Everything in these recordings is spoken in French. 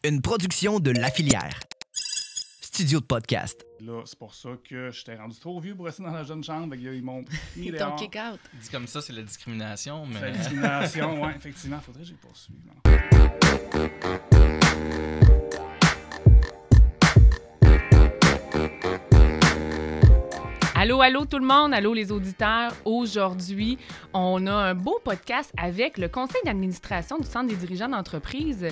une production de La Filière. Studio de podcast. Là, c'est pour ça que j'étais rendu trop vieux pour rester dans la jeune chambre. Ils m'ont mis Ton dehors. kick-out. Dit comme ça, c'est la discrimination, mais... C'est la discrimination, oui, effectivement. Faudrait que j'y poursuive. Allô, allô tout le monde, allô les auditeurs. Aujourd'hui, on a un beau podcast avec le conseil d'administration du Centre des dirigeants d'entreprise.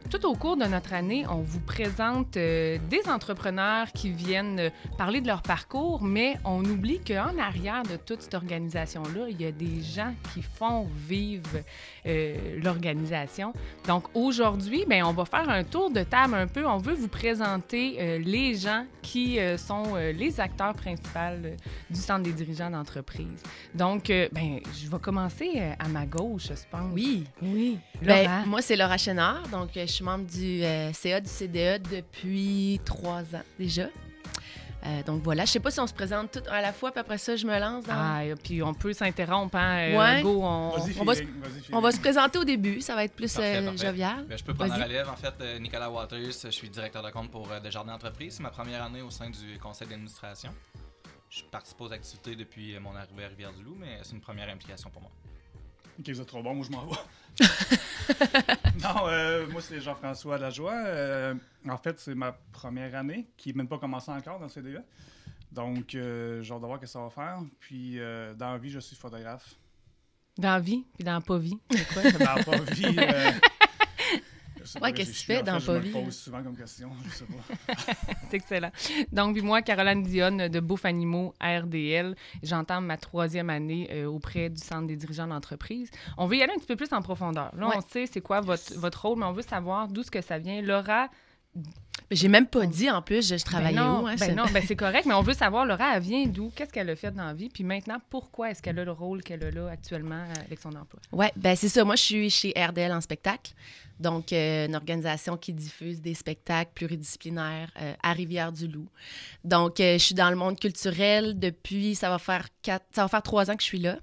Tout au cours de notre année, on vous présente des entrepreneurs qui viennent parler de leur parcours, mais on oublie qu'en arrière de toute cette organisation-là, il y a des gens qui font vivre l'organisation. Donc aujourd'hui, bien, on va faire un tour de table un peu. On veut vous présenter les gens qui sont les acteurs principaux du Centre des dirigeants d'entreprise. Donc, je vais commencer à ma gauche, je pense. Oui. Laura. Ben, moi, c'est Laura Chénard. Donc, je suis membre du CA du CDE depuis 3 ans déjà. Donc, voilà. Je sais pas si on se présente tout à la fois, puis après ça, je me lance dans... Ah, puis on peut s'interrompre, hein? Ouais. Go, On va se présenter au début. Ça va être plus Parfait. jovial. Ben, je peux prendre la Vas-y. relève. En fait, Nicolas Waters, je suis directeur de compte pour Desjardins Entreprises. C'est ma première année au sein du conseil d'administration. Je participe aux activités depuis mon arrivée à Rivière-du-Loup, mais c'est une première implication pour moi. OK, vous êtes trop bon, moi je m'en vais. Non, moi c'est Jean-François Lajoie. En fait, c'est ma première année, qui n'est même pas commencée encore dans le CDE. Donc, j'ai hâte de voir ce que ça va faire. Puis, dans la vie, je suis photographe. Dans la vie, puis dans la pas vie. C'est quoi? Dans la vie... Ouais, qu'est-ce que tu fais dans pas vie? Je me pose souvent comme question, je sais pas. C'est excellent. Donc, puis moi, Caroline Dionne de Bouffe Animaux RDL, j'entame ma 3e année auprès du Centre des dirigeants d'entreprise. On veut y aller un petit peu plus en profondeur. Là, Ouais. on sait c'est quoi votre rôle, mais on veut savoir d'où ce que ça vient. Laura... J'ai même pas dit, en plus, je travaillais où. Hein, non, c'est correct, mais on veut savoir, Laura, elle vient d'où? Qu'est-ce qu'elle a fait dans la vie? Puis maintenant, pourquoi est-ce qu'elle a le rôle qu'elle a là actuellement avec son emploi? Oui, ben c'est ça. Moi, je suis chez RDL en spectacle. Donc, une organisation qui diffuse des spectacles pluridisciplinaires à Rivière-du-Loup. Donc, je suis dans le monde culturel depuis, ça va faire 3 ans que je suis là.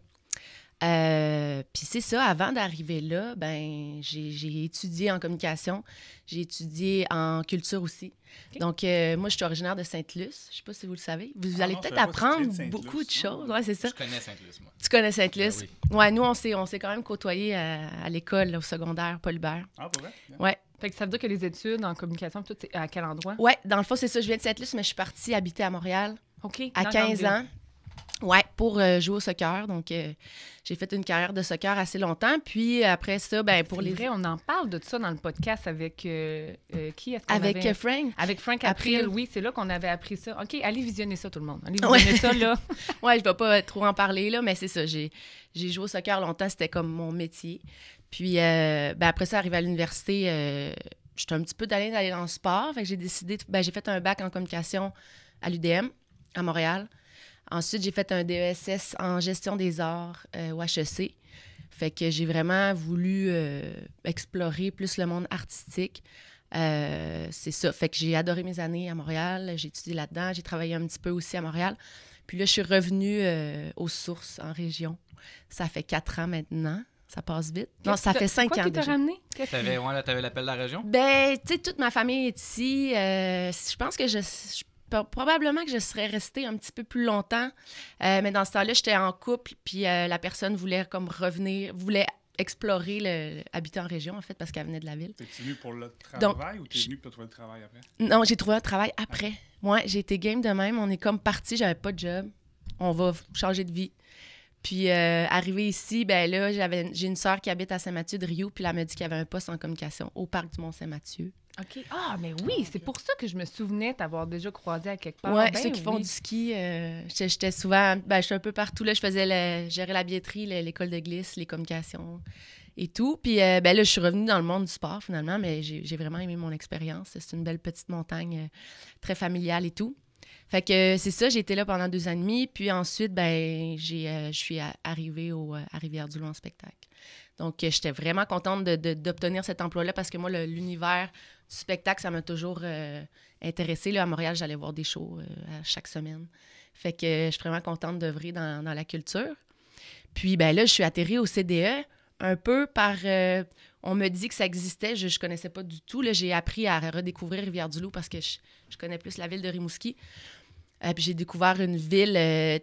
Puis c'est ça, avant d'arriver là, ben j'ai étudié en communication, j'ai étudié en culture aussi. Okay. Donc, moi, je suis originaire de Sainte-Luce. Je sais pas si vous le savez. Vous allez non, peut-être je savais pas apprendre que tu étais de beaucoup de Sainte-Luce. choses. Ouais, c'est ça. Je connais Sainte-Luce, moi. Tu connais Sainte-Luce? Ben Ouais, nous, on s'est quand même côtoyés à l'école, au secondaire, Paul Hubert. Ah, pour vrai? Ouais. Fait que ça veut dire que les études en communication, tout, c'est à quel endroit? Ouais, dans le fond, c'est ça. Je viens de Sainte-Luce, mais je suis partie habiter à Montréal OK. à dans 15 Grandville. ans. Ouais, pour jouer au soccer. Donc, j'ai fait une carrière de soccer assez longtemps. Puis après ça, ben pour C'est les... vrai, on en parle de ça dans le podcast avec qui est-ce qu'on Avec avait? Frank. Avec Frank April, April. oui, c'est là qu'on avait appris ça. OK, allez visionner ça, tout le monde. Allez visionner ça, là. Ouais, je vais pas trop en parler, là, mais c'est ça. J'ai joué au soccer longtemps. C'était comme mon métier. Puis ben après ça, arrivé à l'université, j'étais un petit peu d'aller dans le sport. Fait que j'ai décidé... Ben, j'ai fait un bac en communication à l'UDM, à Montréal. Ensuite, j'ai fait un DESS en gestion des arts au HEC. Fait que j'ai vraiment voulu explorer plus le monde artistique. C'est ça. Fait que j'ai adoré mes années à Montréal. J'ai étudié là-dedans. J'ai travaillé un petit peu aussi à Montréal. Puis là, je suis revenue aux sources en région. Ça fait 4 ans maintenant. Ça passe vite. Non, ça fait 5 Quoi ans qui t'a déjà. ramené? T'avais l'appel de la région? Ben, tu sais, toute ma famille est ici. Je pense que probablement que je serais restée un petit peu plus longtemps. Mais dans ce temps-là, j'étais en couple, puis la personne voulait comme revenir, voulait explorer, habiter en région, en fait, parce qu'elle venait de la ville. T'es-tu venu pour le travail ou t'es je- venu pour trouver le travail après? Non, j'ai trouvé un travail après. Moi, j'ai été game de même. On est comme parti, j'avais pas de job. On va changer de vie. Puis, arrivé ici, ben là, j'ai une sœur qui habite à Saint-Mathieu-de-Rio, puis elle m'a dit qu'il y avait un poste en communication au parc du Mont-Saint-Mathieu. OK. Ah, mais oui, c'est pour ça que je me souvenais t'avoir déjà croisé à quelque part. Ouais, Ben ceux qui font oui. du ski, j'étais souvent, ben, j'étais un peu partout, là, je gérais la billetterie, l'école de glisse, les communications et tout. Puis, ben là, je suis revenue dans le monde du sport, finalement, mais j'ai vraiment aimé mon expérience. C'est une belle petite montagne très familiale et tout. Fait que c'est ça, j'ai été là pendant 2 ans et demi, puis ensuite, ben, je suis arrivée à Rivière-du-Loup en spectacle. Donc, j'étais vraiment contente d'obtenir cet emploi-là parce que moi, l'univers du spectacle, ça m'a toujours intéressée. Là, à Montréal, j'allais voir des shows à chaque semaine. Fait que je suis vraiment contente d'œuvrer dans la culture. Puis, ben là, je suis atterrie au CDE un peu par... on me dit que ça existait, je ne connaissais pas du tout. Là, j'ai appris à redécouvrir Rivière-du-Loup parce que je connais plus la ville de Rimouski. Puis j'ai découvert une ville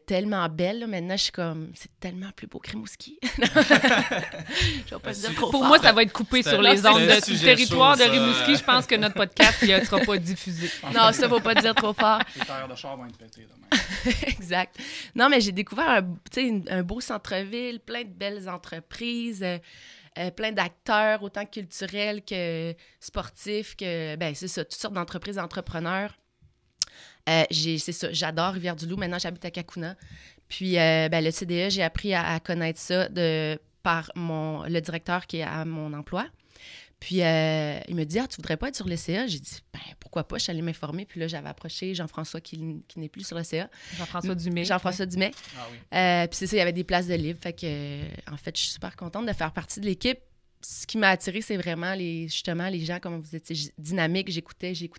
tellement belle. Là. Maintenant, je suis comme, c'est tellement plus beau que Rimouski. Je vais pas le dire trop Pour fort. moi, ça va être coupé sur les ondes du territoire chaud, de Rimouski. Je pense que notre podcast ne sera pas diffusé. Non, ça, faut pas dire trop fort. Les tailleurs de char vont être pétés demain. Exact. Non, mais j'ai découvert un beau centre-ville, plein de belles entreprises, plein d'acteurs, autant culturels que sportifs, que, ben c'est ça, toutes sortes d'entreprises, d'entrepreneurs. C'est ça, j'adore Rivière-du-Loup. Maintenant, j'habite à Cacouna. Puis, le CDE, j'ai appris à connaître ça par le directeur qui est à mon emploi. Puis, il me dit « Ah, tu voudrais pas être sur le CA? » J'ai dit « Ben, pourquoi pas? » Je suis allée m'informer. Puis là, j'avais approché Jean-François qui n'est plus sur le CA. Jean-François Dumais. Jean-François Dumais. Ah oui. Puis c'est ça, il y avait des places de libre. Fait que, en fait, je suis super contente de faire partie de l'équipe. Ce qui m'a attirée, c'est vraiment justement les gens, comme vous étiez dynamiques. J'ai écouté j'ai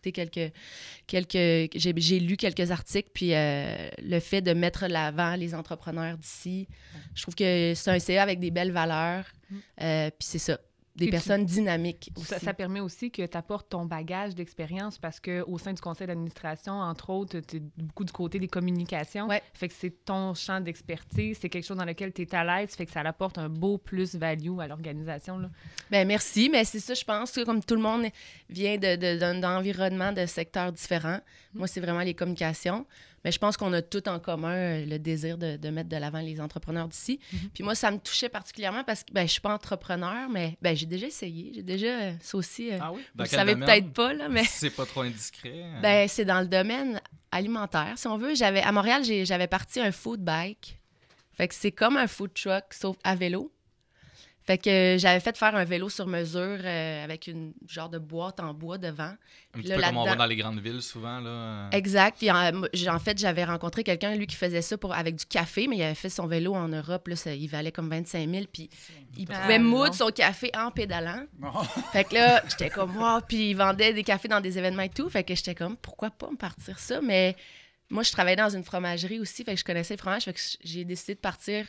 lu quelques articles, puis le fait de mettre de l'avant les entrepreneurs d'ici, je trouve que c'est un CA avec des belles valeurs. Puis c'est ça, des personnes dynamiques aussi. Ça permet aussi que tu apportes ton bagage d'expérience parce qu'au sein du conseil d'administration, entre autres, tu es beaucoup du côté des communications. Ouais. Fait que c'est ton champ d'expertise, c'est quelque chose dans lequel tu es à l'aise, fait que ça apporte un beau plus-value à l'organisation. Là. Bien, merci, mais c'est ça, je pense que comme tout le monde vient d'un environnement, de secteurs différents, moi, c'est vraiment les communications. Mais je pense qu'on a tout en commun le désir de mettre de l'avant les entrepreneurs d'ici. Puis moi, ça me touchait particulièrement parce que je ne suis pas entrepreneur, mais j'ai déjà essayé. J'ai déjà, ça aussi, Ah oui? vous ne savez peut-être pas, là, mais C'est pas trop indiscret. c'est dans le domaine alimentaire, si on veut. À Montréal, j'avais parti un food bike. Fait que c'est comme un food truck, sauf à vélo. Fait que j'avais fait faire un vélo sur mesure avec une genre de boîte en bois devant. Un petit peu comme on voit dans les grandes villes, souvent. Là. Exact. Puis en fait, j'avais rencontré quelqu'un, lui, qui faisait ça avec du café, mais il avait fait son vélo en Europe. Là, il valait comme 25 000. Puis il pouvait moudre son café en pédalant. Non. Fait que là, j'étais comme, wow. Puis il vendait des cafés dans des événements et tout. Fait que j'étais comme, pourquoi pas me partir ça? Mais moi, je travaillais dans une fromagerie aussi. Fait que je connaissais le fromage. Fait que j'ai décidé de partir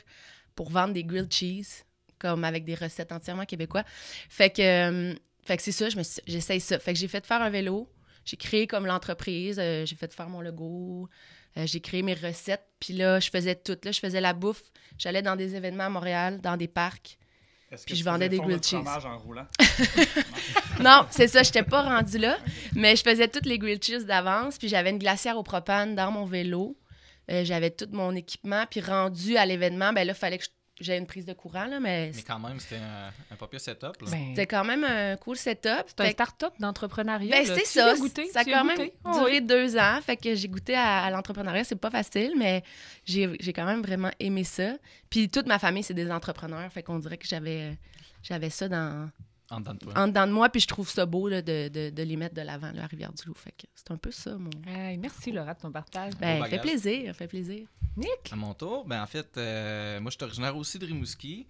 pour vendre des grilled cheese, comme avec des recettes entièrement québécois. Fait que c'est ça, j'essaye ça. Fait que j'ai fait faire un vélo, j'ai créé comme l'entreprise, j'ai fait faire mon logo, j'ai créé mes recettes, puis là, je faisais tout. Là, je faisais la bouffe, j'allais dans des événements à Montréal, dans des parcs, puis je vendais des grilled cheese. Fromage en roulant? Non, c'est ça, j'étais pas rendue là, mais je faisais toutes les grilled cheese d'avance, puis j'avais une glacière au propane dans mon vélo, j'avais tout mon équipement, puis rendu à l'événement, ben là, il fallait que j'ai une prise de courant, là, mais quand même, c'était un pas pire setup. Là. c'était quand même un cool setup. C'est un start-up d'entrepreneuriat. Ben, c'est ça. Ça a quand même Oh, duré 2 ans. Fait que j'ai goûté à l'entrepreneuriat. C'est pas facile, mais j'ai quand même vraiment aimé ça. Puis toute ma famille, c'est des entrepreneurs. Fait qu'on dirait que j'avais ça en dedans de moi. Puis je trouve ça beau là, de les mettre de l'avant là, à Rivière-du-Loup. Fait que c'est un peu ça, mon... Hey, merci, Laura, de ton partage. Ben, fait plaisir. Nick? À mon tour, en fait, moi, je suis originaire aussi de Rimouski.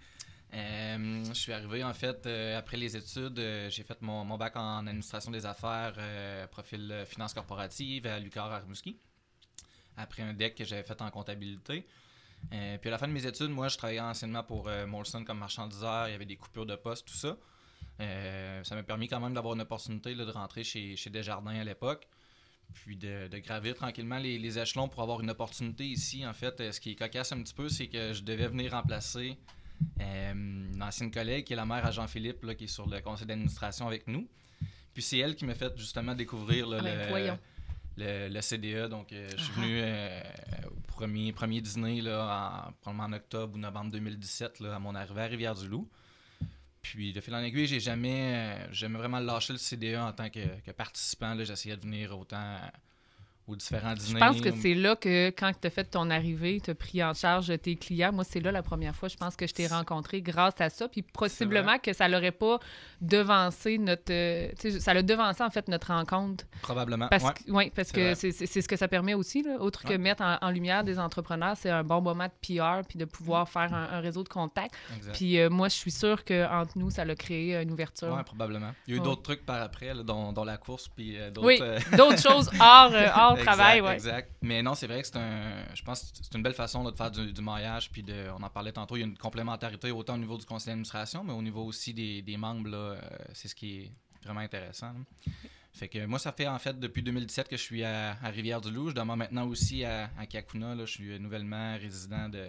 Je suis arrivé, en fait, après les études, j'ai fait mon bac en administration des affaires, profil finance corporative à l'UQAR à Rimouski. Après un DEC que j'avais fait en comptabilité. Puis à la fin de mes études, moi, je travaillais anciennement pour Molson comme marchandiseur. Il y avait des coupures de poste, tout ça. Ça m'a permis quand même d'avoir une opportunité là, de rentrer chez Desjardins à l'époque. Puis de gravir tranquillement les échelons pour avoir une opportunité ici. En fait, ce qui est cocasse un petit peu, c'est que je devais venir remplacer une ancienne collègue qui est la mère à Jean-Philippe, là, qui est sur le conseil d'administration avec nous. Puis c'est elle qui m'a fait justement découvrir là, le CDE. Donc, je suis venu au premier dîner là, probablement en octobre ou novembre 2017 là, à mon arrivée à Rivière-du-Loup. Puis, de fil en aiguille, j'ai jamais vraiment lâché le CDE en tant que participant. Là, j'essayais de venir autant aux différents dîners. Je pense que c'est là que, quand tu as fait ton arrivée, tu as pris en charge tes clients. Moi, c'est là la première fois, je pense, que je t'ai rencontré grâce à ça. Puis, possiblement que ça l'aurait pas devancé ça l'a devancé, en fait, notre rencontre. Probablement, parce que c'est ce que ça permet aussi, là, autre que mettre en lumière des entrepreneurs, c'est un bon moment de PR, puis de pouvoir faire un réseau de contacts. Exact. Puis, moi, je suis sûre qu'entre nous, ça l'a créé une ouverture. Oui, probablement. Il y a eu d'autres trucs par après, là, dont la course, puis d'autres... Oui, d'autres choses hors travail, ouais. Exact. Mais non, c'est vrai que je pense que c'est une belle façon là, de faire du maillage. Puis on en parlait tantôt, il y a une complémentarité autant au niveau du conseil d'administration, mais au niveau aussi des membres. Là, c'est ce qui est vraiment intéressant. Là. Fait que moi, ça fait en fait depuis 2017 que je suis à Rivière-du-Loup. Je demeure maintenant aussi à Kakuna. Là. Je suis nouvellement résident de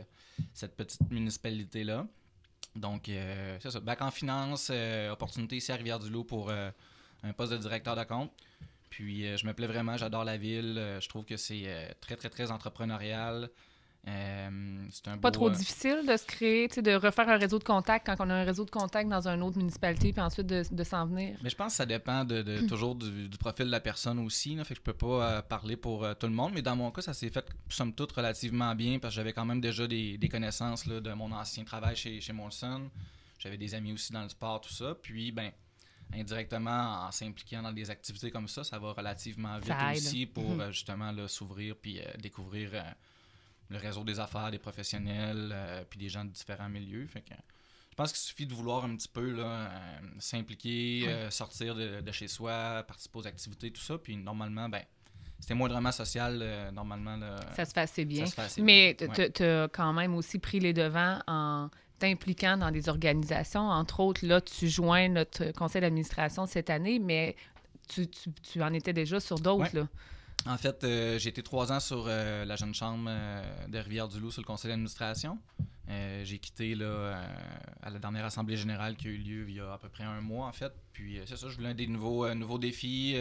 cette petite municipalité-là. Donc, c'est ça. Bac en finance, opportunité ici à Rivière-du-Loup pour un poste de directeur de compte. Puis, je me plais vraiment, j'adore la ville. Je trouve que c'est très, très, très entrepreneurial. C'est un Pas beau, trop difficile de se créer, de refaire un réseau de contacts quand on a un réseau de contacts dans une autre municipalité, puis ensuite de s'en venir. Mais je pense que ça dépend toujours du profil de la personne aussi. Là, fait que je peux pas parler pour tout le monde. Mais dans mon cas, ça s'est fait, somme toute, relativement bien parce que j'avais quand même déjà des connaissances là, de mon ancien travail chez Molson. J'avais des amis aussi dans le sport, tout ça. Puis, indirectement, en s'impliquant dans des activités comme ça va relativement vite aussi pour justement là, s'ouvrir puis découvrir le réseau des affaires, des professionnels, puis des gens de différents milieux. Fait que je pense qu'il suffit de vouloir un petit peu là, s'impliquer, sortir de chez soi, participer aux activités, tout ça. Puis normalement, c'était moindrement social. Normalement, là, ça se fait assez bien. Ça se fait assez Mais bien. tu as quand même aussi pris les devants en t'impliquant dans des organisations. Entre autres, là, tu joins notre conseil d'administration cette année, mais tu en étais déjà sur d'autres, là. En fait, j'ai été 3 ans sur la jeune chambre de Rivière-du-Loup sur le conseil d'administration. J'ai quitté là, à la dernière assemblée générale qui a eu lieu il y a à peu près 1 mois, en fait. Puis c'est ça, je voulais des nouveaux défis,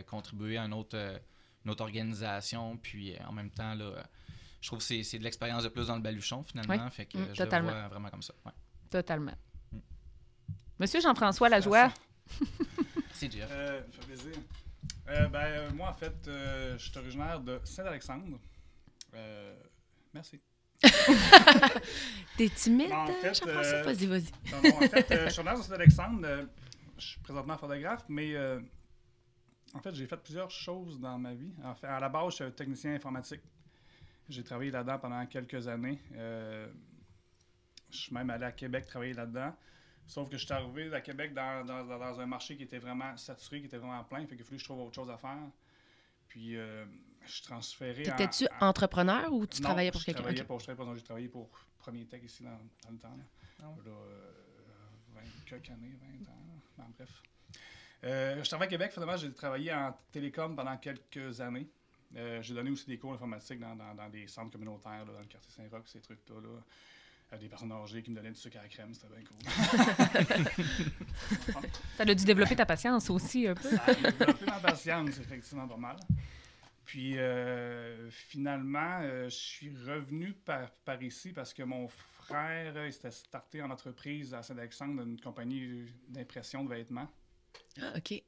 contribuer à une autre organisation. Puis en même temps, là, je trouve que c'est de l'expérience de plus dans le baluchon, finalement. Oui. Fait que je Totalement. le vois vraiment comme ça. Ouais. Totalement. Monsieur Jean-François Lajoie. C'est Jeff. Ça fait plaisir. Moi, en fait, je suis originaire de Saint-Alexandre. Merci. T'es timide, En fait, Jean-François? Vas-y. Non, en fait, je suis originaire de Saint-Alexandre. Je suis présentement photographe, mais en fait, j'ai fait plusieurs choses dans ma vie. En fait, à la base, je suis un technicien informatique. J'ai travaillé là-dedans pendant quelques années. Je suis même allé à Québec travailler là-dedans. Sauf que je suis arrivé à Québec dans un marché qui était vraiment saturé, qui était vraiment plein. Fait qu'il a fallu que je trouve autre chose à faire. Puis, je suis transféré T'étais-tu entrepreneur ou tu travaillais pour quelqu'un? J'ai travaillé pour Premier Tech ici dans le temps. Là. Là, 20 quelques années, 20 ans. Là. Bon, bref. Je travaille à Québec. Finalement, j'ai travaillé en télécom pendant quelques années. J'ai donné aussi des cours d'informatique dans des centres communautaires, là, dans le quartier Saint-Roch, ces trucs-là. Là. Des personnes âgées qui me donnaient du sucre à la crème, c'était bien cool. Ça a dû développer ta patience aussi un peu. Ça a développé ma patience, effectivement, pas mal. Puis, finalement, je suis revenu par ici parce que mon frère s'était starté en entreprise à Saint-Alexandre, une compagnie d'impression de vêtements. Ah, OK.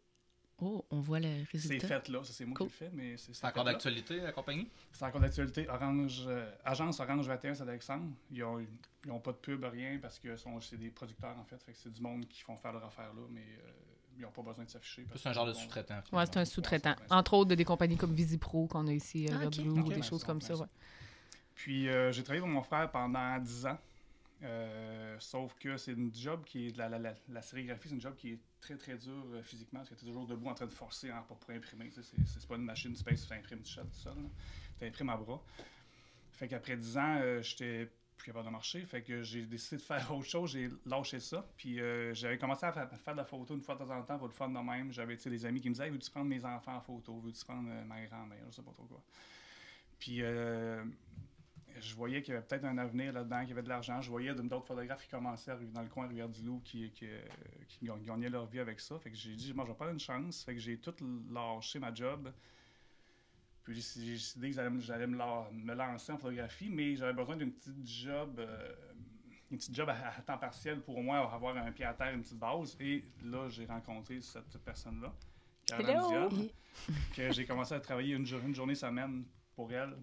Oh, on voit le résultat. C'est fait là, ça c'est moi qui le fais, mais c'est encore d'actualité, la compagnie? C'est encore d'actualité. Agence Orange 21 Saint-Alexandre. Ils ont pas de pub, rien, parce que c'est des producteurs, en fait. Fait que c'est du monde qui font faire leur affaire là, mais ils n'ont pas besoin de s'afficher. C'est un genre de sous-traitant. Oui, c'est un sous-traitant. Entre autres, de des compagnies comme Visipro qu'on a ici à Rivière-du-Loup, ou des choses comme ça. Ouais. Puis, j'ai travaillé pour mon frère pendant 10 ans. Sauf que c'est une job qui est la sérigraphie, c'est une job qui est très très dure physiquement parce que tu es toujours debout en train de forcer pour imprimer. C'est pas une machine space, tu imprimes du shot tout seul. Tu imprimes à bras. Fait qu'après 10 ans, j'étais plus capable de marcher. Fait que j'ai décidé de faire autre chose. J'ai lâché ça. Puis j'avais commencé à faire de la photo une fois de temps en temps pour le fun de même. J'avais des amis qui me disaient hey, veux-tu prendre mes enfants en photo? Veux-tu prendre ma grand-mère? Je sais pas trop quoi. Puis je voyais qu'il y avait peut-être un avenir là-dedans, qu'il y avait de l'argent. Je voyais d'autres photographes qui commençaient dans le coin de Rivière-du-Loup qui gagnaient leur vie avec ça. Fait que j'ai dit, moi, je vais prendre une chance. Fait que j'ai tout lâché ma job. Puis j'ai décidé que j'allais me lancer en photographie, mais j'avais besoin d'une petite job à temps partiel pour au moins avoir un pied à terre, une petite base. Et là, j'ai rencontré cette personne-là, Caroline Dion, que j'ai commencé à travailler une journée semaine pour elle.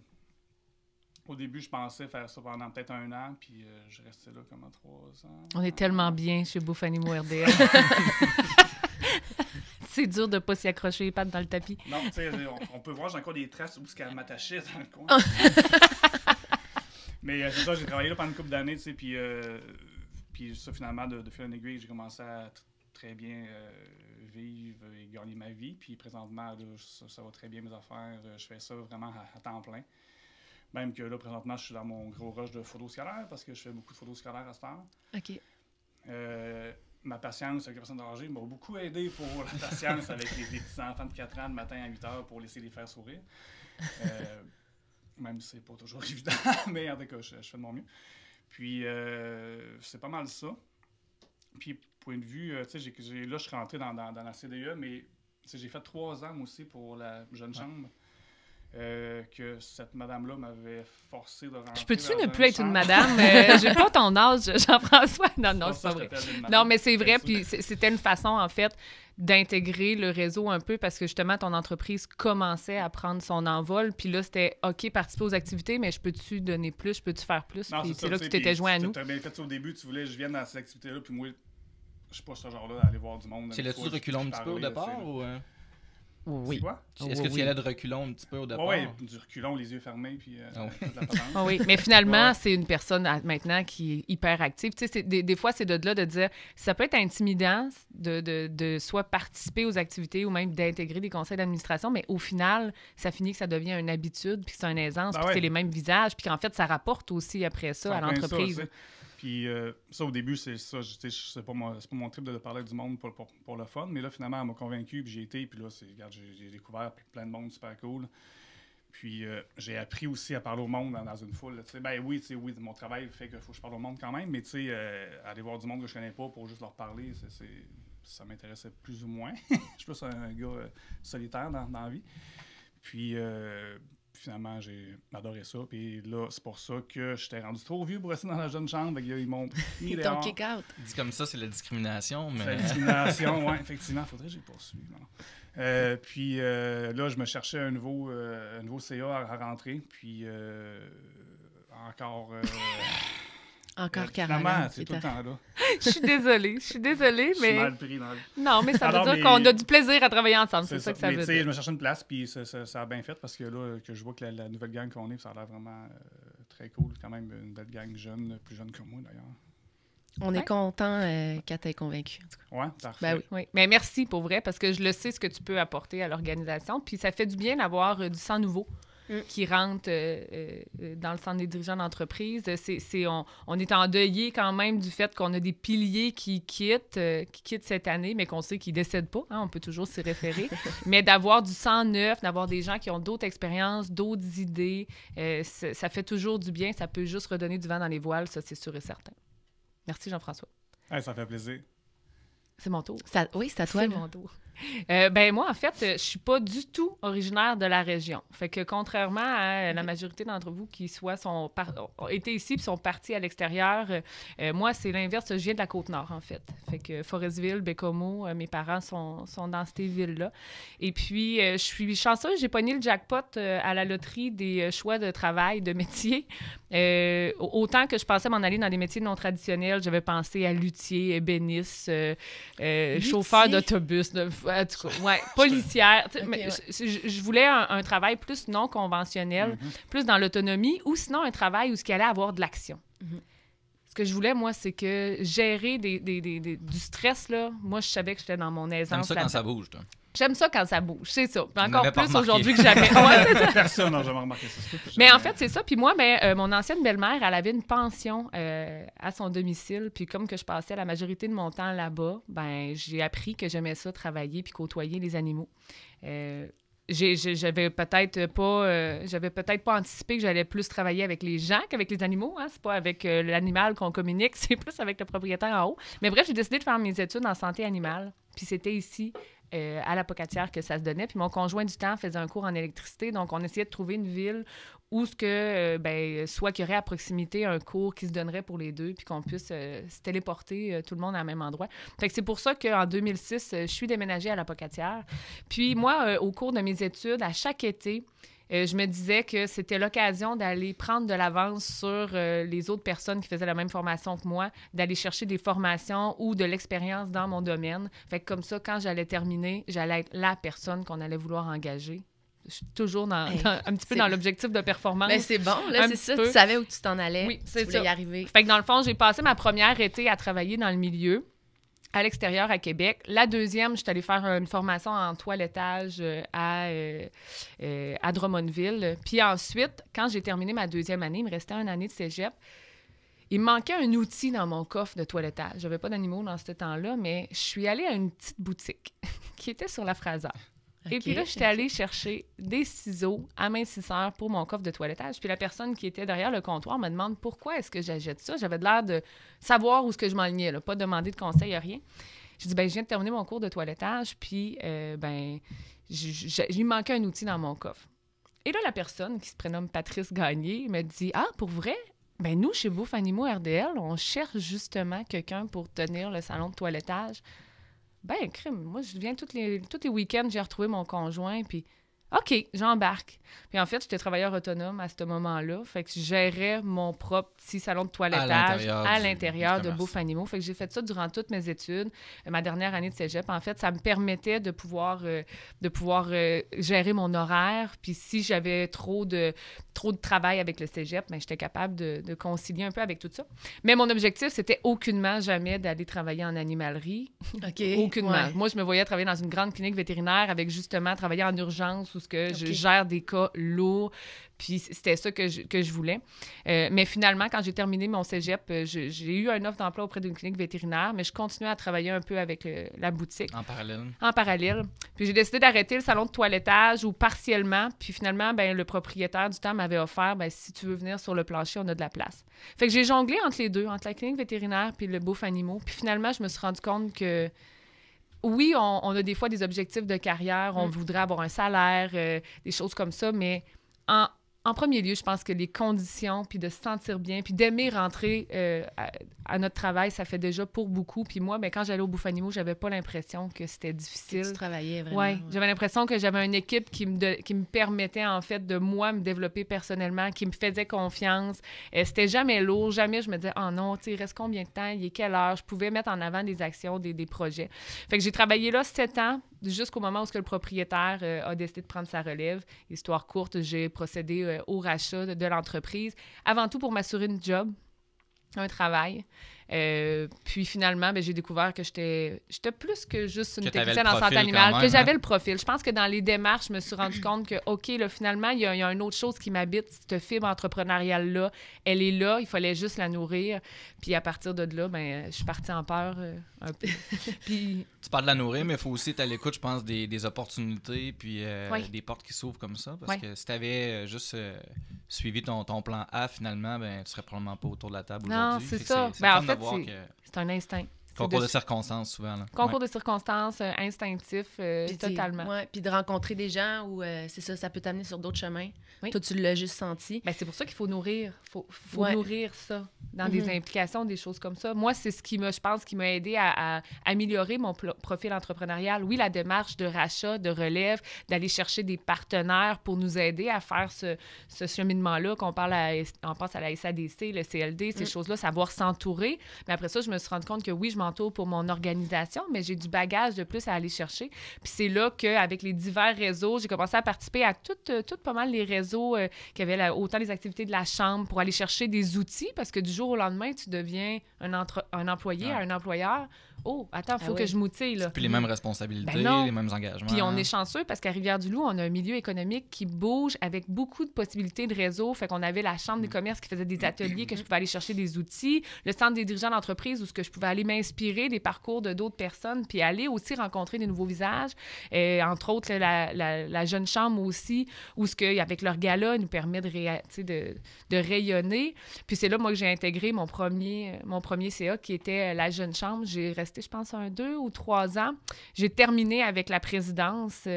Au début, je pensais faire ça pendant peut-être 1 an, puis je restais là comme 3 ans. On est tellement bien chez Bouffe Animaux RDL. C'est dur de ne pas s'y accrocher les pattes dans le tapis. Non, tu sais, on peut voir, j'ai encore des traces où elle m'attachait dans le coin. Mais c'est ça, j'ai travaillé là pendant une couple d'années, tu sais, puis ça, finalement, de fil en aiguille, j'ai commencé à très bien vivre et gagner ma vie. Puis présentement, là, ça va très bien mes affaires. Je fais ça vraiment à temps plein. Même que là, présentement, je suis dans mon gros rush de photos scolaires parce que je fais beaucoup de photos scolaires à cette heure. OK. Ma patience avec les personnes âgées m'a beaucoup aidé pour la patience avec les petits enfants de 4 ans le matin à 8 heures pour laisser les faire sourire. Même si c'est pas toujours évident, mais en tout cas, je fais de mon mieux. Puis, c'est pas mal ça. Puis, point de vue, tu sais, là, je suis rentré dans la CDE, mais j'ai fait 3 ans, moi aussi, pour la jeune chambre. Que cette madame-là m'avait forcé de rentrer. Je peux-tu dans ne plus être une chambre? madame? J'ai pas ton âge, Jean-François. Non, c'est ça, pas je vrai. t'appelle une madame. Non, mais c'est vrai, puis c'était une façon, en fait, d'intégrer le réseau un peu parce que, justement, ton entreprise commençait à prendre son envol, puis là, c'était OK, participer aux activités, mais je peux-tu donner plus, je peux-tu faire plus? Non, Puis c'est c'est ça, là que sais, tu t'étais puis joint à nous. Tu as bien fait ça au début, tu voulais que je vienne dans ces activités-là, puis moi, je suis pas ce genre-là d'aller voir du monde. Tu allais-tu de reculons un petit peu au départ ou... Oui. C'est quoi? Est-ce que tu y allais de reculons un petit peu au départ? Oui, du reculon, les yeux fermés, puis toute la patente. Ah oui, mais finalement, Ouais. c'est une personne maintenant qui est hyper active. Tu sais, des fois, c'est de là de dire, ça peut être intimidant de soit participer aux activités ou même d'intégrer des conseils d'administration, mais au final, ça finit que ça devient une habitude, puis que c'est une aisance, Ben puis que ouais. c'est les mêmes visages, puis qu'en fait, ça rapporte aussi après ça à En plein l'entreprise. ça, tu sais. Puis ça, au début, c'est ça. C'est pas mon trip de parler du monde pour le fun, mais là, finalement, elle m'a convaincu, puis j'ai été, puis là, regarde, j'ai découvert plein de monde super cool. Puis j'ai appris aussi à parler au monde dans une foule. Tu sais. Ben oui, mon travail fait qu'il faut que je parle au monde quand même, mais tu sais, aller voir du monde que je connais pas pour juste leur parler, ça m'intéressait plus ou moins. Je suis plus un gars solitaire dans la vie. Puis finalement, j'ai adoré ça. Puis là, c'est pour ça que j'étais rendu trop vieux pour rester dans la jeune chambre. Ils m'ont mis Ils t'ont dehors. kick out. Dit comme ça, c'est la discrimination, mais... C'est la discrimination, oui, effectivement. Faudrait que j'y poursuive. Puis là, je me cherchais un nouveau CA à rentrer. Puis encore... Encore finalement, Caroline. c'est tout le temps là. Je suis désolée, Je suis mais... mal pris dans le... Non, mais ça veut Alors, dire mais- qu'on a du plaisir à travailler ensemble, c'est ça que ça Mais veut tu sais, dire. je me cherchais une place, puis ça a bien fait parce que là, que je vois que la nouvelle gang qu'on est, ça a l'air vraiment très cool. Quand même, une belle gang jeune, plus jeune que moi d'ailleurs. On est content qu'elle t'ait convaincu. En tout cas. Ouais, parfait. Ben oui. Oui, mais merci pour vrai, parce que je le sais ce que tu peux apporter à l'organisation. Puis ça fait du bien d'avoir du sang nouveau qui rentre dans le centre des dirigeants d'entreprise. On est endeuillé quand même du fait qu'on a des piliers qui quittent cette année, mais qu'on sait qu'ils ne décèdent pas. Hein, on peut toujours s'y référer. Mais d'avoir du sang neuf, d'avoir des gens qui ont d'autres expériences, d'autres idées, ça fait toujours du bien. Ça peut juste redonner du vent dans les voiles, ça, c'est sûr et certain. Merci, Jean-François. Hey, ça fait plaisir. C'est mon tour. Oui, c'est à toi. C'est là. mon tour. Ben moi, en fait, je suis pas du tout originaire de la région. Fait que contrairement à la majorité d'entre vous qui ont été ici puis sont partis à l'extérieur, moi, c'est l'inverse. Je viens de la Côte-Nord, en fait. Fait que Forestville, Bécomo, mes parents sont dans ces villes-là. Et puis, je suis chanceuse, j'ai pogné le jackpot à la loterie des choix de travail, de métier. Autant que je pensais m'en aller dans des métiers non traditionnels, j'avais pensé à luthier, ébéniste, chauffeur d'autobus, en tout cas, ouais, policière. Okay, Mais ouais. je voulais un travail plus non conventionnel, plus dans l'autonomie, ou sinon un travail où ce qu'il allait avoir de l'action. Ce que je voulais, moi, c'est que gérer du stress, là, moi, je savais que j'étais dans mon T'aimes aisance. ça quand ça bouge, toi? J'aime ça quand ça bouge, c'est ça. Puis encore n'avais pas plus remarqué. aujourd'hui que jamais. Ouais, c'est ça. Personne n'a jamais remarqué ça. Mais en fait, c'est ça. Puis moi, mon ancienne belle-mère, elle avait une pension à son domicile. Puis comme que je passais la majorité de mon temps là-bas, ben j'ai appris que j'aimais ça, travailler puis côtoyer les animaux. J'avais peut-être pas anticipé que j'allais plus travailler avec les gens qu'avec les animaux. Hein? C'est pas avec l'animal qu'on communique, c'est plus avec le propriétaire en haut. Mais bref, j'ai décidé de faire mes études en santé animale. Puis c'était ici, à la Pocatière, que ça se donnait. Puis mon conjoint du temps faisait un cours en électricité. Donc, on essayait de trouver une ville où soit qu'il y aurait à proximité un cours qui se donnerait pour les deux, puis qu'on puisse se téléporter tout le monde à un même endroit. Fait que c'est pour ça qu'en 2006, je suis déménagée à la Pocatière. Puis moi, au cours de mes études, à chaque été, je me disais que c'était l'occasion d'aller prendre de l'avance sur les autres personnes qui faisaient la même formation que moi, d'aller chercher des formations ou de l'expérience dans mon domaine. Fait que comme ça, quand j'allais terminer, j'allais être la personne qu'on allait vouloir engager. Je suis toujours un petit peu dans l'objectif de performance. Mais c'est bon, là, Un c'est ça. petit peu. Tu savais où tu t'en allais. Oui, c'est tu voulais ça. y arriver. Fait que dans le fond, j'ai passé ma première été à travailler dans le milieu. à l'extérieur à Québec. La deuxième, je suis allée faire une formation en toilettage à Drummondville. Puis ensuite, quand j'ai terminé ma deuxième année, il me restait une année de cégep. Il me manquait un outil dans mon coffre de toilettage. Je n'avais pas d'animaux dans ce temps-là, mais je suis allée à une petite boutique qui était sur la Fraser. Et puis là, j'étais allée chercher des ciseaux amincisseurs pour mon coffre de toilettage. Puis la personne qui était derrière le comptoir me demande pourquoi est-ce que j'achète ça. J'avais l'air de savoir où est-ce que je m'enlignais, là, pas demander de conseils, rien. J'ai dit, je viens de terminer mon cours de toilettage, puis il me manquait un outil dans mon coffre. Et là, la personne qui se prénomme Patrice Gagné me dit, pour vrai? Nous, chez Bouffe Animaux RDL, on cherche justement quelqu'un pour tenir le salon de toilettage. Crime, moi, je viens tous les week-ends, j'ai retrouvé mon conjoint, puis OK, j'embarque. Puis en fait, j'étais travailleur autonome à ce moment-là, fait que je gérais mon propre petit salon de toilettage à l'intérieur de Bouffe Animaux. Fait que j'ai fait ça durant toutes mes études. Ma dernière année de cégep, en fait, ça me permettait de pouvoir gérer mon horaire. Puis si j'avais trop de travail avec le cégep, j'étais capable de concilier un peu avec tout ça. Mais mon objectif, c'était aucunement jamais d'aller travailler en animalerie. OK. Aucunement. Ouais. Moi, je me voyais travailler dans une grande clinique vétérinaire avec justement travailler en urgence où je gère des cas lourds. Puis c'était ça que je voulais. Mais finalement, quand j'ai terminé mon cégep, j'ai eu une offre d'emploi auprès d'une clinique vétérinaire, mais je continuais à travailler un peu avec la boutique. En parallèle. Puis j'ai décidé d'arrêter le salon de toilettage ou partiellement. Puis finalement, le propriétaire du temps m'avait offert, si tu veux venir sur le plancher, on a de la place. Fait que j'ai jonglé entre les deux, entre la clinique vétérinaire puis le Bouffe Animaux. Puis finalement, je me suis rendu compte que oui, on a des fois des objectifs de carrière, on voudrait avoir un salaire, des choses comme ça, mais en premier lieu, je pense que les conditions, puis de se sentir bien, puis d'aimer rentrer à notre travail, ça fait déjà pour beaucoup. Puis moi, quand j'allais au Bouffe Animaux, j'avais pas l'impression que c'était difficile. Que tu travaillais vraiment. Oui, j'avais l'impression que j'avais une équipe qui me permettait, en fait, de moi me développer personnellement, qui me faisait confiance. C'était jamais lourd, jamais je me disais « Oh non, il reste combien de temps? Il est quelle heure? » Je pouvais mettre en avant des actions, des projets. Fait que j'ai travaillé là 7 ans, jusqu'au moment où le propriétaire a décidé de prendre sa relève. Histoire courte, j'ai procédé au rachat de l'entreprise, avant tout pour m'assurer une job, un travail. Puis finalement, j'ai découvert que j'étais plus que juste une technicienne en santé animale, que j'avais le profil. Je pense que dans les démarches, je me suis rendu compte que, OK, là, finalement, il y a une autre chose qui m'habite, cette fibre entrepreneuriale-là, elle est là, il fallait juste la nourrir. Puis à partir de là, je suis partie en peur un peu. Puis... Tu parles de la nourrir, mais il faut aussi être à l'écoute, je pense, des opportunités, puis des portes qui s'ouvrent comme ça. Parce que si tu avais juste suivi ton plan A, finalement, tu serais probablement pas autour de la table aujourd'hui. Non, c'est ça. En fait, c'est un instinct. Concours de circonstances, souvent. Là. Concours de circonstances, instinctif, totalement. Oui, puis de rencontrer des gens où, c'est ça, ça peut t'amener sur d'autres chemins. Oui. Toi, tu l'as juste senti. C'est pour ça qu'il faut nourrir. Faut nourrir ça dans des implications, des choses comme ça. Moi, c'est ce qui je pense, qui m'a aidé à améliorer mon profil entrepreneurial. Oui, la démarche de rachat, de relève, d'aller chercher des partenaires pour nous aider à faire ce cheminement-là, on pense à la SADC, le CLD, ces choses-là, savoir s'entourer. Mais après ça, je me suis rendu compte que oui, je m'entoure pour mon organisation, mais j'ai du bagage de plus à aller chercher. Puis c'est là qu'avec les divers réseaux, j'ai commencé à participer à tout pas mal les réseaux qui avaient autant les activités de la Chambre pour aller chercher des outils, parce que du jour au lendemain, tu deviens un employé à un employeur. Oh, attends, il faut que je m'outille. Puis les mêmes responsabilités, les mêmes engagements. Puis on est chanceux parce qu'à Rivière-du-Loup, on a un milieu économique qui bouge avec beaucoup de possibilités de réseau. Fait qu'on avait la Chambre des commerces qui faisait des ateliers que je pouvais aller chercher des outils, le Centre des dirigeants d'entreprise où je pouvais aller m'inspirer des parcours de d'autres personnes, puis aller aussi rencontrer des nouveaux visages. Entre autres, la Jeune Chambre aussi, où avec leur gala, nous permet de rayonner. Puis c'est là, moi, que j'ai intégré mon premier CA qui était la Jeune Chambre. J'ai resté, je pense, 2 ou 3 ans. J'ai terminé avec la présidence.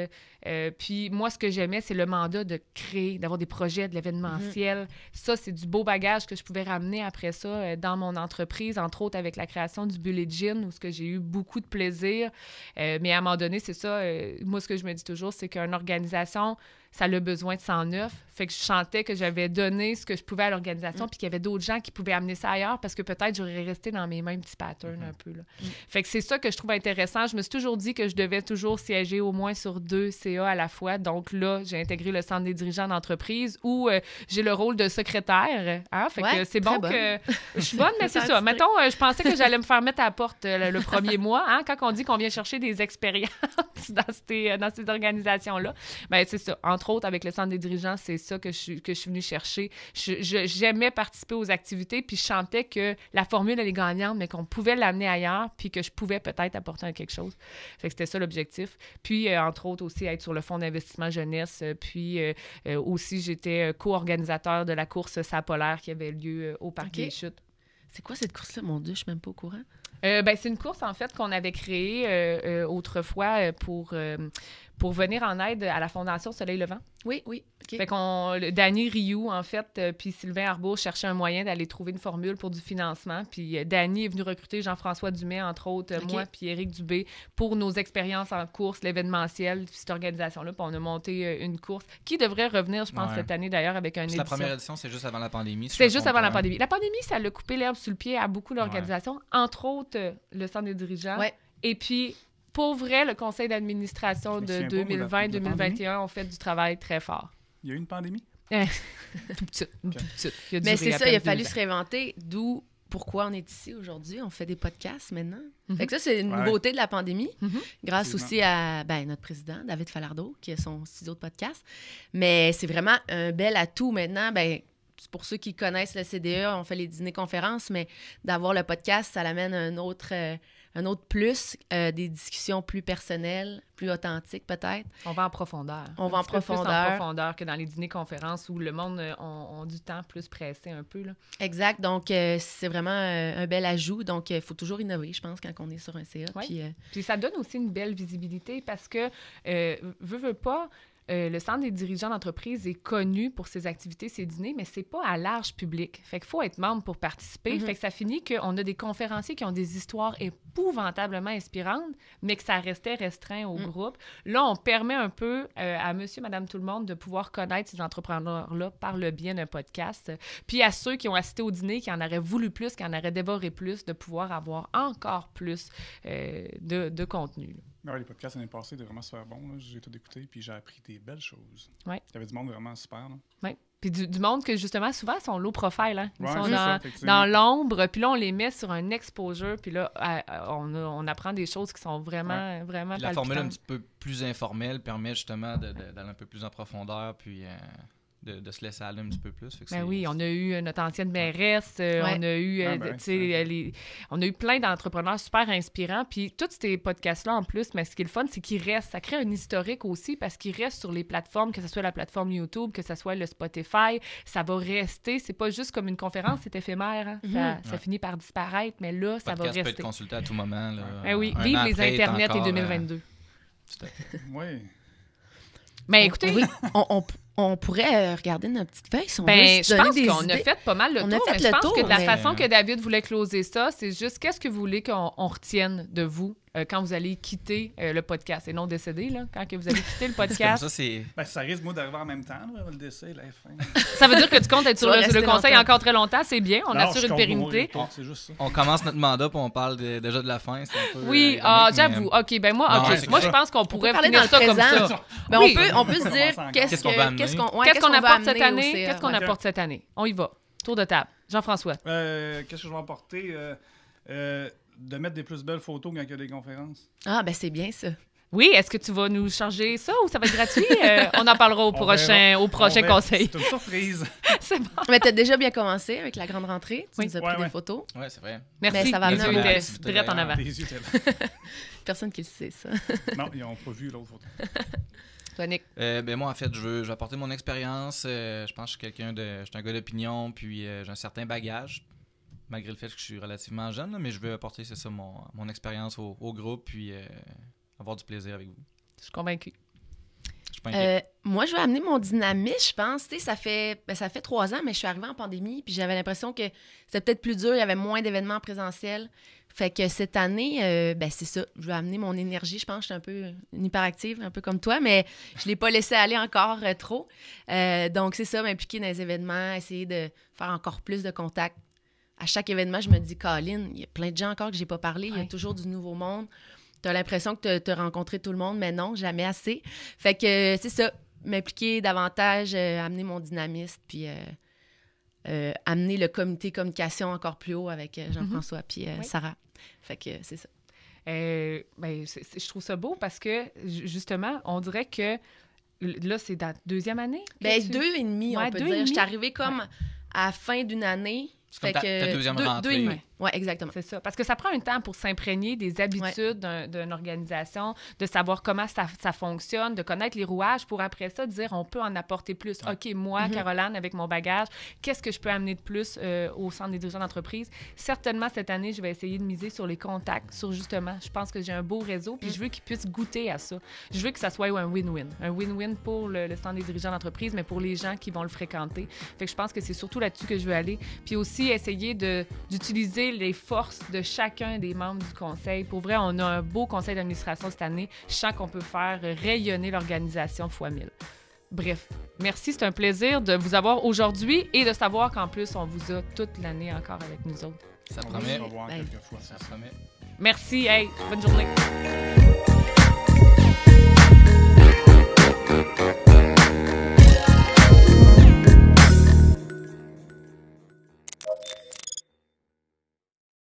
Puis moi, ce que j'aimais, c'est le mandat de créer, d'avoir des projets, de l'événementiel. Ça, c'est du beau bagage que je pouvais ramener après ça dans mon entreprise, entre autres avec la création du Bullet Gin, où j'ai eu beaucoup de plaisir. Mais à un moment donné, c'est ça. Moi, ce que je me dis toujours, c'est qu'une organisation, ça a besoin de 109. Fait que je sentais que j'avais donné ce que je pouvais à l'organisation, puis qu'il y avait d'autres gens qui pouvaient amener ça ailleurs, parce que peut-être j'aurais resté dans mes mêmes petits patterns un peu. Là. Fait que c'est ça que je trouve intéressant. Je me suis toujours dit que je devais toujours siéger au moins sur 2 CA CA à la fois. Donc là, j'ai intégré le Centre des dirigeants d'entreprise où j'ai le rôle de secrétaire. Hein? Fait que c'est bon que je suis bonne, mais c'est ça. Mettons, je pensais que j'allais me faire mettre à la porte le premier mois. Hein? Quand on dit qu'on vient chercher des expériences dans ces organisations-là, bien, c'est ça. Entre autres, avec le Centre des dirigeants, c'est ça que je suis venue chercher. J'aimais participer aux activités, puis je sentais que la formule, elle est gagnante, mais qu'on pouvait l'amener ailleurs, puis que je pouvais peut-être apporter quelque chose. Fait que c'était ça l'objectif. Puis, entre autres, aussi être sur le fonds d'investissement jeunesse. Puis, aussi, j'étais co-organisateur de la course Sapolaire qui avait lieu au Parc des Chutes. C'est quoi cette course-là? Mon Dieu, je suis même pas au courant. C'est une course, en fait, qu'on avait créée autrefois pour venir en aide à la Fondation Soleil Levant. Oui. Okay. Fait Dany Rioux, en fait, puis Sylvain Arbour cherchaient un moyen d'aller trouver une formule pour du financement. Puis Dany est venu recruter Jean-François Dumais, entre autres, moi, puis Éric Dubé, pour nos expériences en course, l'événementiel, puis cette organisation-là. Puis on a monté une course qui devrait revenir, je pense, cette année, d'ailleurs, avec un édition. La première édition, c'est juste avant la pandémie. C'est juste avant la pandémie. La pandémie, ça l'a coupé l'herbe sur le pied à beaucoup d'organisations, entre autres le Centre des dirigeants. Ouais. Et puis, pour vrai, le conseil d'administration de 2020-2021 ont fait du travail très fort. Il y a eu une pandémie? Tout petit. Mais c'est ça, il a fallu se réinventer, d'où pourquoi on est ici aujourd'hui. On fait des podcasts maintenant. Fait que ça, c'est une nouveauté de la pandémie, grâce aussi à notre président, David Falardeau, qui a son studio de podcast. Mais c'est vraiment un bel atout maintenant. C'est pour ceux qui connaissent le CDE, on fait les dîners-conférences, mais d'avoir le podcast, ça l'amène un autre plus, des discussions plus personnelles, plus authentiques peut-être. On va en profondeur. On va en profondeur. Plus en profondeur que dans les dîners-conférences où le monde a du temps plus pressé un peu. Là. Exact. Donc, c'est vraiment un bel ajout. Donc, il faut toujours innover, je pense, quand on est sur un CA. Ouais. Puis ça donne aussi une belle visibilité parce que, veux pas... le Centre des dirigeants d'entreprise est connu pour ses activités, ses dîners, mais c'est pas à large public. Fait qu'il faut être membre pour participer. Fait que ça finit qu'on a des conférenciers qui ont des histoires épouvantablement inspirantes, mais que ça restait restreint au groupe. Là, on permet un peu à monsieur, madame, tout le monde de pouvoir connaître ces entrepreneurs-là par le biais d'un podcast. Puis à ceux qui ont assisté au dîner, qui en auraient voulu plus, qui en auraient dévoré plus, de pouvoir avoir encore plus de contenu. Les podcasts l'année passée étaient vraiment super bons. J'ai tout écouté puis j'ai appris des belles choses. Ouais. Il y avait du monde vraiment super. Oui. Puis du monde que, justement, souvent, sont low profile. Hein? Ils sont dans l'ombre, puis là, on les met sur un exposure, puis là, on apprend des choses qui sont vraiment, vraiment palpitantes. La formule un petit peu plus informelle permet justement d'aller un peu plus en profondeur, puis... De se laisser aller un petit peu plus. Oui, on a eu notre ancienne mairesse, on a eu, on a eu plein d'entrepreneurs super inspirants. Puis tous ces podcasts-là, en plus, mais ce qui est le fun, c'est qu'ils restent. Ça crée un historique aussi parce qu'ils restent sur les plateformes, que ce soit la plateforme YouTube, que ce soit le Spotify. Ça va rester. C'est pas juste comme une conférence, c'est éphémère. Hein? Ça finit par disparaître, mais là, ça va rester. Peut être consulté à tout moment. Là, oui, vive les Internets et 2022. Oui. Mais écoutez... On pourrait regarder notre petite feuille. Si on je pense qu'on a fait pas mal le tour. Mais je pense que de la façon que David voulait closer ça, c'est juste qu'est-ce que vous voulez qu'on retienne de vous quand vous allez quitter le podcast et non décéder, là, quand que vous allez quitter le podcast. Ça risque, moi, d'arriver en même temps, là, le décès, la fin. Ça veut dire que tu comptes être sur le conseil encore très longtemps, c'est bien, on assure une pérennité. C'est juste ça. On commence notre mandat puis on parle déjà de la fin. C'est un peu, oui, j'avoue. OK, moi, je pense qu'on pourrait finir ça comme ça. On peut se dire qu'est-ce qu'on apporte cette année. Qu'est-ce qu'on apporte cette année? On y va. Tour de table. Jean-François. Qu'est-ce que je vais apporter? De mettre des plus belles photos quand il y a des conférences. Ah, c'est bien ça. Oui, est-ce que tu vas nous charger ça ou ça va être gratuit? On en parlera au prochain conseil. C'est une surprise. C'est bon. Mais tu as déjà bien commencé avec la grande rentrée. Tu nous as pris des photos. Oui, c'est vrai. Merci. Mais ça va venir direct en avant. Personne qui le sait, ça. Non, ils n'ont pas vu l'autre photo. Toi, Nick? Moi, en fait, je veux apporter mon expérience. Je pense que je suis je suis un gars d'opinion, puis j'ai un certain bagage. Malgré le fait que je suis relativement jeune, là, mais je veux apporter, c'est ça, mon expérience au groupe, puis avoir du plaisir avec vous. Je suis convaincue. Moi, je vais amener mon dynamisme, je pense. Tu sais, ça fait 3 ans, mais je suis arrivée en pandémie, puis j'avais l'impression que c'était peut-être plus dur, il y avait moins d'événements présentiels. Fait que cette année, c'est ça, je vais amener mon énergie. Je pense que je suis un peu une hyperactive, un peu comme toi, mais je ne l'ai pas laissé aller encore trop. Donc, c'est ça, m'impliquer dans les événements, essayer de faire encore plus de contacts. À chaque événement, je me dis, Colin, il y a plein de gens encore que je n'ai pas parlé. Il y a toujours du nouveau monde. t'as l'impression que t'as rencontré tout le monde, mais non, jamais assez. Fait que c'est ça, m'impliquer davantage, amener mon dynamisme, puis amener le comité communication encore plus haut avec Jean-François puis Sarah. Fait que c'est ça. Je trouve ça beau parce que, justement, on dirait que là, c'est dans la deuxième année? 2,5, on peut dire. Je suis arrivée comme à la fin d'une année. C'est comme ta deuxième rentrée. 2,5. Oui, exactement. C'est ça. Parce que ça prend un temps pour s'imprégner des habitudes d'une organisation, de savoir comment ça fonctionne, de connaître les rouages pour après ça dire on peut en apporter plus. OK, moi, Caroline, avec mon bagage, qu'est-ce que je peux amener de plus au Centre des dirigeants d'entreprise? Certainement, cette année, je vais essayer de miser sur les contacts, sur justement, je pense que j'ai un beau réseau, puis je veux qu'ils puissent goûter à ça. Je veux que ça soit un win-win. Un win-win pour le Centre des dirigeants d'entreprise, mais pour les gens qui vont le fréquenter. Fait que je pense que c'est surtout là-dessus que je veux aller. Puis aussi, essayer d'utiliser les forces de chacun des membres du conseil. Pour vrai, on a un beau conseil d'administration cette année. Je sens qu'on peut faire rayonner l'organisation fois 1000. Bref, merci. C'est un plaisir de vous avoir aujourd'hui et de savoir qu'en plus, on vous a toute l'année encore avec nous autres. Ça promet. On va voir quelques fois. Ça promet. Merci. Hey, bonne journée.